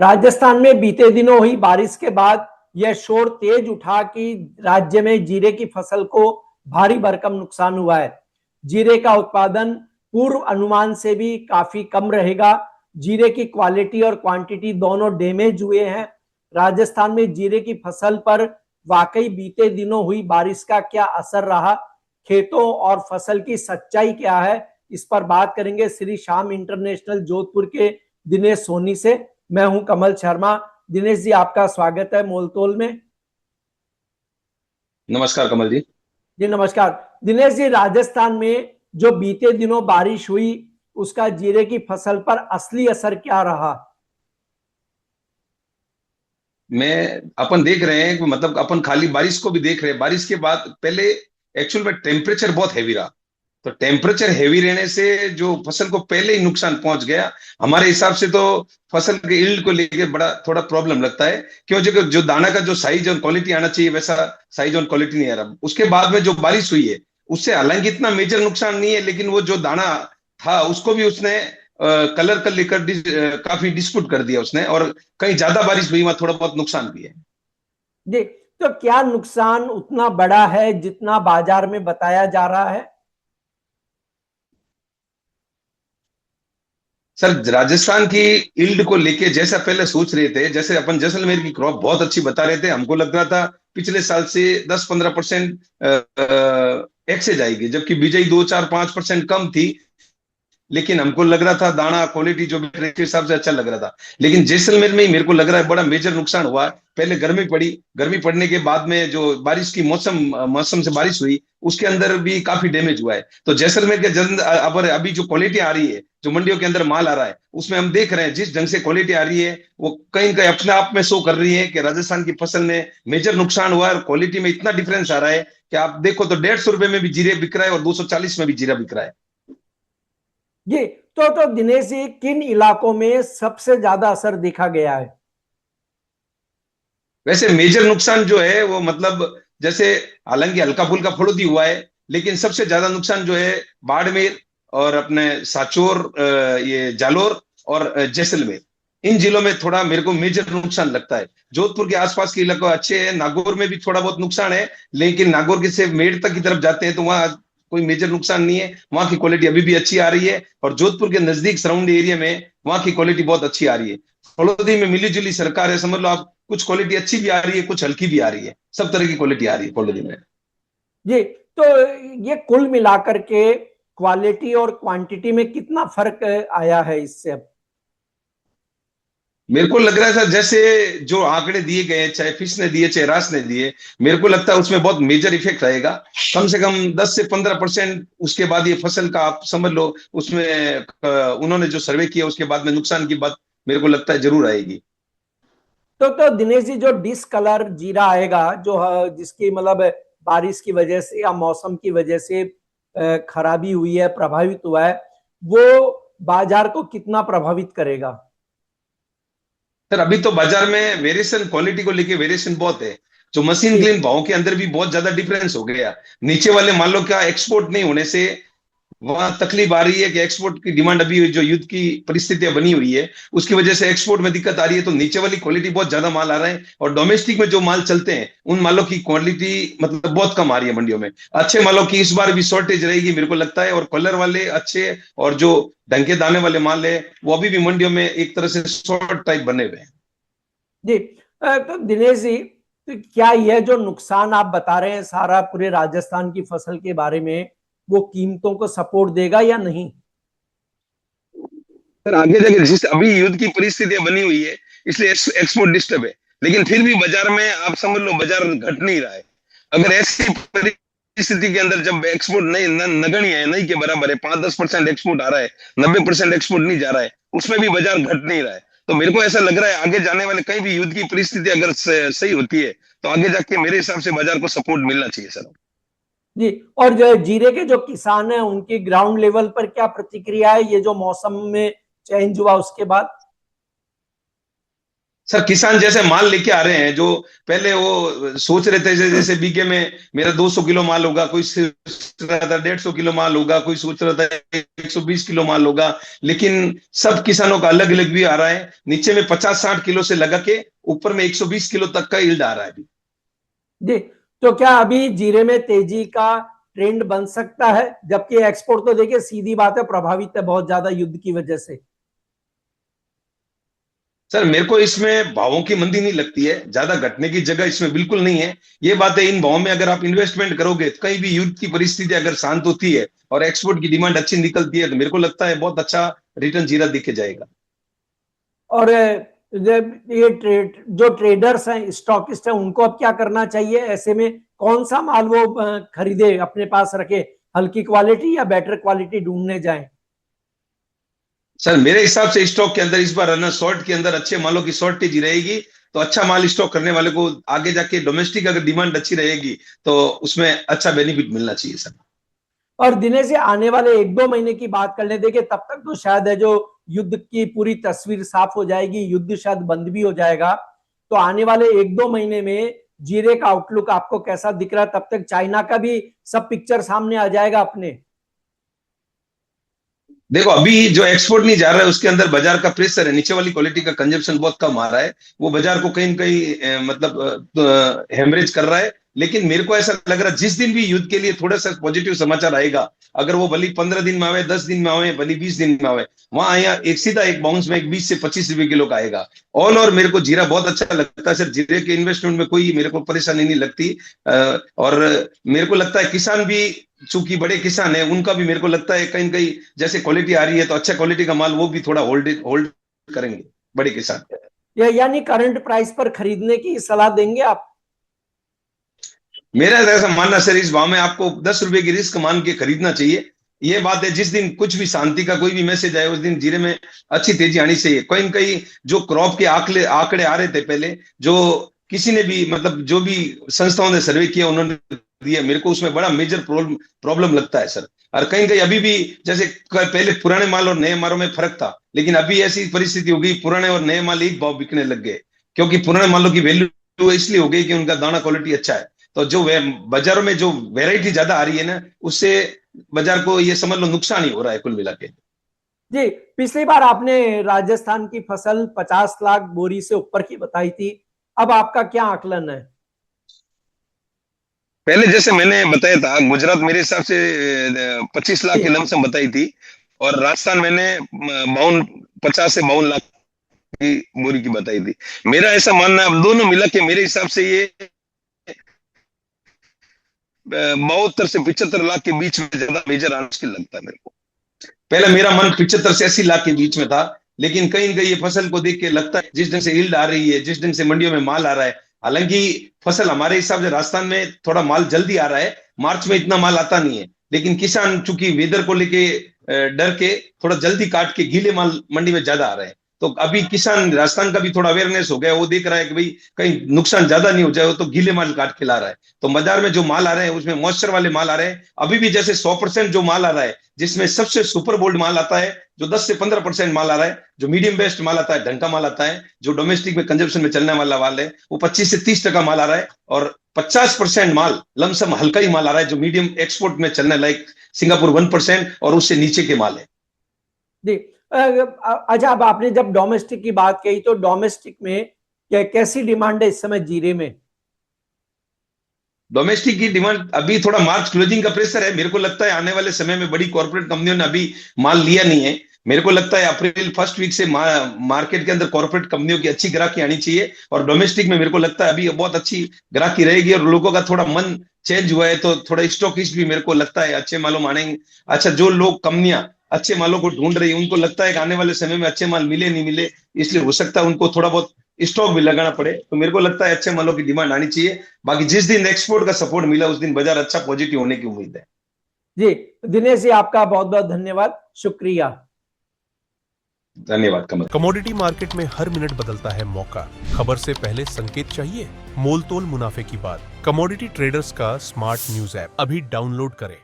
राजस्थान में बीते दिनों हुई बारिश के बाद यह शोर तेज उठा कि राज्य में जीरे की फसल को भारी भरकम नुकसान हुआ है। जीरे का उत्पादन पूर्व अनुमान से भी काफी कम रहेगा। जीरे की क्वालिटी और क्वांटिटी दोनों डैमेज हुए हैं। राजस्थान में जीरे की फसल पर वाकई बीते दिनों हुई बारिश का क्या असर रहा, खेतों और फसल की सच्चाई क्या है, इस पर बात करेंगे श्री श्याम इंटरनेशनल जोधपुर के दिनेश सोनी से। मैं हूं कमल शर्मा। दिनेश जी, आपका स्वागत है मोलतोल में। नमस्कार कमल जी। जी नमस्कार। दिनेश जी, राजस्थान में जो बीते दिनों बारिश हुई उसका जीरे की फसल पर असली असर क्या रहा? मैं अपन देख रहे हैं कि मतलब अपन खाली बारिश को भी देख रहे हैं। बारिश के बाद पहले एक्चुअल में टेम्परेचर बहुत हैवी रहा। तो टेम्परेचर हैवी रहने से जो फसल को पहले ही नुकसान पहुंच गया। हमारे हिसाब से तो फसल के यील्ड को लेकर बड़ा थोड़ा प्रॉब्लम लगता है। क्यों? जो दाना का जो साइज और क्वालिटी आना चाहिए वैसा साइज और क्वालिटी नहीं आ रहा। उसके बाद में जो बारिश हुई है उससे हालांकि इतना मेजर नुकसान नहीं है, लेकिन वो जो दाना था उसको भी उसने कलर कर लेकर काफी डिस्प्यूट कर दिया उसने। और कहीं ज्यादा बारिश हुई वहां थोड़ा बहुत नुकसान भी है। जी, तो क्या नुकसान उतना बड़ा है जितना बाजार में बताया जा रहा है? सर, राजस्थान की यील्ड को लेके जैसा पहले सोच रहे थे, जैसे अपन जैसलमेर की क्रॉप बहुत अच्छी बता रहे थे, हमको लग रहा था पिछले साल से 10-15% एक्सेज आएगी, जबकि बिजाई 2-4-5% कम थी। लेकिन हमको लग रहा था दाना क्वालिटी जो भी के हिसाब से अच्छा लग रहा था। लेकिन जैसलमेर में ही मेरे को लग रहा है बड़ा मेजर नुकसान हुआ। पहले गर्मी पड़ी, गर्मी पड़ने के बाद में जो बारिश की मौसम मौसम से बारिश हुई उसके अंदर भी काफी डैमेज हुआ है। तो जैसलमेर के जल्द अब अभी जो क्वालिटी आ रही है, जो मंडियों के अंदर माल आ रहा है, उसमें हम देख रहे हैं जिस ढंग से क्वालिटी आ रही है वो कहीं कहीं अपने आप में शो कर रही है कि राजस्थान की फसल में मेजर नुकसान हुआ है। और क्वालिटी में इतना डिफरेंस आ रहा है कि आप देखो तो 150 रुपए में भी जीरे बिक रहा है और 240 में भी जीरा बिक रहा है। जी, तो दिनेश जी, किन इलाकों में सबसे ज्यादा असर देखा गया है? वैसे मेजर नुकसान जो है वो मतलब जैसे हालांकि हल्का फुल्का फुड़ोदी हुआ है, लेकिन सबसे ज्यादा नुकसान जो है बाड़मेर और अपने साचोर, ये जालोर और जैसलमेर, इन जिलों में थोड़ा मेरे को मेजर नुकसान लगता है। जोधपुर के आसपास के इलाके अच्छे हैं, नागौर में भी थोड़ा बहुत नुकसान है, लेकिन नागौर के से मेड़ तक की तरफ जाते हैं तो वहां कोई मेजर नुकसान नहीं है। वहां की क्वालिटी अभी भी अच्छी आ रही है और जोधपुर के नजदीक सराउंडिंग एरिया में वहां की क्वालिटी बहुत अच्छी आ रही है। फलोदी में मिली जुली सरकार है, समझ लो आप। कुछ क्वालिटी अच्छी भी आ रही है, कुछ हल्की भी आ रही है, सब तरह की क्वालिटी आ रही है फलोदी में। जी, तो ये कुल मिलाकर के क्वालिटी और क्वांटिटी में कितना फर्क आया है इससे अब? मेरे को लग रहा है सर, जैसे जो आंकड़े दिए गए हैं, चाहे फिश ने दिए चाहे रास ने दिए, मेरे को लगता है उसमें बहुत मेजर इफेक्ट रहेगा। कम से कम 10 से 15% उसके बाद ये फसल का आप समझ लो उसमें उन्होंने जो सर्वे किया उसके बाद में नुकसान की बात मेरे को लगता है जरूर आएगी। तो दिनेश जी, जो डिसकलर जीरा आएगा, जो जिसकी मतलब बारिश की वजह से या मौसम की वजह से खराबी हुई है, प्रभावित हुआ है, वो बाजार को कितना प्रभावित करेगा? सर, अभी तो बाजार में वेरिएशन, क्वालिटी को लेके वेरिएशन बहुत है। जो मशीन जी। क्लीन भाव के अंदर भी बहुत ज्यादा डिफरेंस हो गया। नीचे वाले मान लो क्या एक्सपोर्ट नहीं होने से वहां तकलीफ आ रही है कि एक्सपोर्ट की डिमांड अभी जो युद्ध की परिस्थितियां बनी हुई है उसकी वजह से एक्सपोर्ट में दिक्कत आ रही है। तो नीचे वाली क्वालिटी बहुत ज्यादा माल आ रहा है और डोमेस्टिक में जो माल चलते हैं उन मालों की क्वालिटी मतलब बहुत कम आ रही है मंडियों में। अच्छे मालों की इस बार भी शॉर्टेज रहेगी मेरे को लगता है। और कलर वाले अच्छे और जो ढंग के दाने वाले माल है वो अभी भी मंडियों में एक तरह से शॉर्ट टाइप बने हुए हैं। जी, तो दिनेश जी, तो क्या यह जो नुकसान आप बता रहे हैं सारा पूरे राजस्थान की फसल के बारे में, वो कीमतों को सपोर्ट देगा या नहीं? सर, आगे जाके जिस अभी युद्ध की परिस्थितियां बनी हुई है इसलिए एक्सपोर्ट डिस्टर्ब है। लेकिन फिर भी बाजार में आप समझ लो बाजार घट नहीं रहा है। अगर ऐसी परिस्थिति के अंदर जब एक्सपोर्ट नहीं नगण्य है, नहीं के बराबर है, 5-10% एक्सपोर्ट आ रहा है, 90% एक्सपोर्ट नहीं जा रहा है, उसमें भी बाजार घट नहीं रहा है। तो मेरे को ऐसा लग रहा है आगे जाने वाले कहीं भी युद्ध की परिस्थिति अगर सही होती है तो आगे जाके मेरे हिसाब से बाजार को सपोर्ट मिलना चाहिए सर। जी, और जो जीरे के जो किसान हैं उनकी ग्राउंड लेवल पर क्या प्रतिक्रिया है ये जो मौसम में चेंज हुआ उसके बाद? सर किसान जैसे माल लेके आ रहे हैं, जो पहले वो सोच रहे थे जैसे बीघे में मेरा 200 किलो माल होगा, कोई सोच रहा था 150 किलो माल होगा, कोई सोच रहा था 120 किलो माल होगा, लेकिन सब किसानों का अलग अलग भी आ रहा है। नीचे में 50-60 किलो से लगा के ऊपर में 120 किलो तक का यील्ड आ रहा है अभी। जी, तो क्या अभी जीरे में तेजी का ट्रेंड बन सकता है? जबकि एक्सपोर्ट तो देखिए सीधी बात है प्रभावित है बहुत ज्यादा युद्ध की वजह से। सर मेरे को इसमें भावों की मंदी नहीं लगती है, ज्यादा घटने की जगह इसमें बिल्कुल नहीं है। ये बात है, इन भावों में अगर आप इन्वेस्टमेंट करोगे तो कहीं भी युद्ध की परिस्थिति अगर शांत होती है और एक्सपोर्ट की डिमांड अच्छी निकलती है तो मेरे को लगता है बहुत अच्छा रिटर्न जीरा दिखे जाएगा। और ये जो ट्रेडर्स हैं, स्टॉकिस्ट हैं, उनको अब क्या करना चाहिए ऐसे में? कौन सा माल वो खरीदे, अपने पास रखे? हल्की क्वालिटी या बेटर क्वालिटी ढूंढने जाएं? सर मेरे हिसाब से स्टॉक के अंदर इस बार रनर शॉर्ट के अंदर अच्छे मालों की शॉर्टेज रहेगी, तो अच्छा माल स्टॉक करने वाले को आगे जाके डोमेस्टिक अगर डिमांड अच्छी रहेगी तो उसमें अच्छा बेनिफिट मिलना चाहिए सर। और दिनेश जी, आने वाले 1-2 महीने की बात कर ले, देखिए तब तक तो शायद है जो युद्ध की पूरी तस्वीर साफ हो जाएगी, युद्ध शायद बंद भी हो जाएगा। तो आने वाले 1-2 महीने में जीरे का आउटलुक आपको कैसा दिख रहा है? तब तक चाइना का भी सब पिक्चर सामने आ जाएगा अपने। देखो अभी जो एक्सपोर्ट नहीं जा रहा है उसके अंदर बाजार का प्रेशर है, नीचे वाली क्वालिटी का कंजप्शन बहुत कम आ रहा है, वो बाजार को कहीं न कहीं मतलब हेमरेज कर रहा है। लेकिन मेरे को ऐसा लग रहा है जिस दिन भी युद्ध के लिए थोड़ा सा पॉजिटिव समाचार आएगा, अगर वो भली 15 दिन में आवे, 10 दिन में आवे, भली 20 दिन में आवे, वहां आया एक सीधा एक बाउंस में एक 20 से 25 रुपए किलो का आएगा। ऑल और मेरे को जीरा बहुत अच्छा लगता है सर, जीरे के इन्वेस्टमेंट में कोई मेरे को परेशानी नहीं लगती। और मेरे को लगता है किसान भी, चूंकि बड़े किसान है, उनका भी मेरे को लगता है कहीं कहीं जैसे क्वालिटी आ रही है तो अच्छा क्वालिटी का माल वो भी थोड़ा होल्ड करेंगे बड़े किसान। यानी करंट प्राइस पर खरीदने की सलाह देंगे आप? मेरा ऐसा मानना सर, इस भाव में आपको 10 रुपए की रिस्क मान के खरीदना चाहिए। ये बात है, जिस दिन कुछ भी शांति का कोई भी मैसेज आए उस दिन जीरे में अच्छी तेजी आनी चाहिए। कहीं कहीं जो क्रॉप के आंकड़े आ रहे थे पहले, जो किसी ने भी मतलब जो भी संस्थाओं ने सर्वे किया उन्होंने दिया, मेरे को उसमें बड़ा मेजर प्रॉब्लम लगता है सर। और कहीं कहीं अभी भी जैसे पहले पुराने माल और नए मालों में फर्क था, लेकिन अभी ऐसी परिस्थिति हो गई पुराने और नए माल एक भाव बिकने लग गए, क्योंकि पुराने मालों की वैल्यू इसलिए हो गई कि उनका दाना क्वालिटी अच्छा है। तो जो बाजारों में जो वेराइटी ज्यादा आ रही है ना, उससे बाजार को ये समझ लो नुकसान ही हो रहा है कुल मिला के। जी, पिछली बार आपने राजस्थान की फसल 50 लाख बोरी से ऊपर की बताई थी, अब आपका क्या आकलन है? पहले जैसे मैंने बताया था, गुजरात मेरे हिसाब से 25 लाख की लमसम बताई थी, और राजस्थान मैंने 50 से 52 लाख की बोरी की बताई थी। मेरा ऐसा मानना है अब दोनों मिला के मेरे हिसाब से ये 72 से 75 लाख के बीच में ज्यादा मेजर आना मुश्किल लगता है मेरे को। पहले मेरा मन 75 से 80 लाख के बीच में था, लेकिन कहीं न कहीं ये फसल को देख के लगता है जिस ढंग से यील्ड आ रही है, जिस ढंग से मंडियों में माल आ रहा है, हालांकि फसल हमारे हिसाब से राजस्थान में थोड़ा माल जल्दी आ रहा है, मार्च में इतना माल आता नहीं है, लेकिन किसान चूंकि वेदर को लेके डर के थोड़ा जल्दी काट के गीले माल मंडी में ज्यादा आ रहे हैं। तो अभी किसान राजस्थान का भी थोड़ा अवेयरनेस हो गया, वो देख रहा है कि भाई कहीं नुकसान ज्यादा नहीं हो जाए, तो गीले माल काट के ला रहा है। तो बाजार में जो माल आ रहे हैं उसमें मॉइस्चर वाले माल आ रहे हैं। अभी भी जैसे 100% जो माल आ रहा है, जिसमें सबसे सुपर बोल्ड माल आता है, जो 10 से 15% माल आ रहा है, जो मीडियम बेस्ट माल आता है, ढंग का माल आता है, जो डोमेस्टिक में कंजप्शन में चलने वाला माल है, वो 25 से 30% माल आ रहा है, और 50% माल लमसम हल्का ही माल आ रहा है, जो मीडियम एक्सपोर्ट में चलने लायक सिंगापुर 1% और उससे नीचे के माल है। जी, अच्छा, अब आपने जब डोमेस्टिक की बात कही तो डोमेस्टिक में कैसी डिमांड है इस समय जीरे में? डोमेस्टिक की डिमांड अभी थोड़ा मार्च क्लोजिंग का प्रेशर है, मेरे को लगता है आने वाले समय में बड़ी कॉर्पोरेट कंपनियों ने अभी माल लिया नहीं है। मेरे को लगता है अप्रैल फर्स्ट वीक से मार्केट के अंदर कॉर्पोरेट कंपनियों की अच्छी ग्राहकी आनी चाहिए, और डोमेस्टिक में मेरे को लगता है अभी बहुत अच्छी ग्राहकी रहेगी, और लोगों का थोड़ा मन चेंज हुआ है, तो थोड़ा स्टॉकिस्ट भी मेरे को लगता है अच्छे मालों मानेंगे। अच्छा, जो लोग कंपनियां अच्छे मालों को ढूंढ रही है, उनको लगता है कि आने वाले समय में अच्छे माल मिले नहीं मिले, इसलिए हो सकता है उनको थोड़ा बहुत स्टॉक भी लगाना पड़े। तो मेरे को लगता है अच्छे मालों की डिमांड आनी चाहिए। बाकी जिस दिन एक्सपोर्ट का सपोर्ट मिला उस दिन बाजार अच्छा पॉजिटिव होने की उम्मीद है। जी, दिनेश जी, आपका बहुत बहुत धन्यवाद, शुक्रिया। धन्यवाद कमल। कमोडिटी मार्केट में हर मिनट बदलता है मौका। खबर से पहले संकेत चाहिए, मोल तोल मुनाफे की बात। कमोडिटी ट्रेडर्स का स्मार्ट न्यूज ऐप अभी डाउनलोड करें।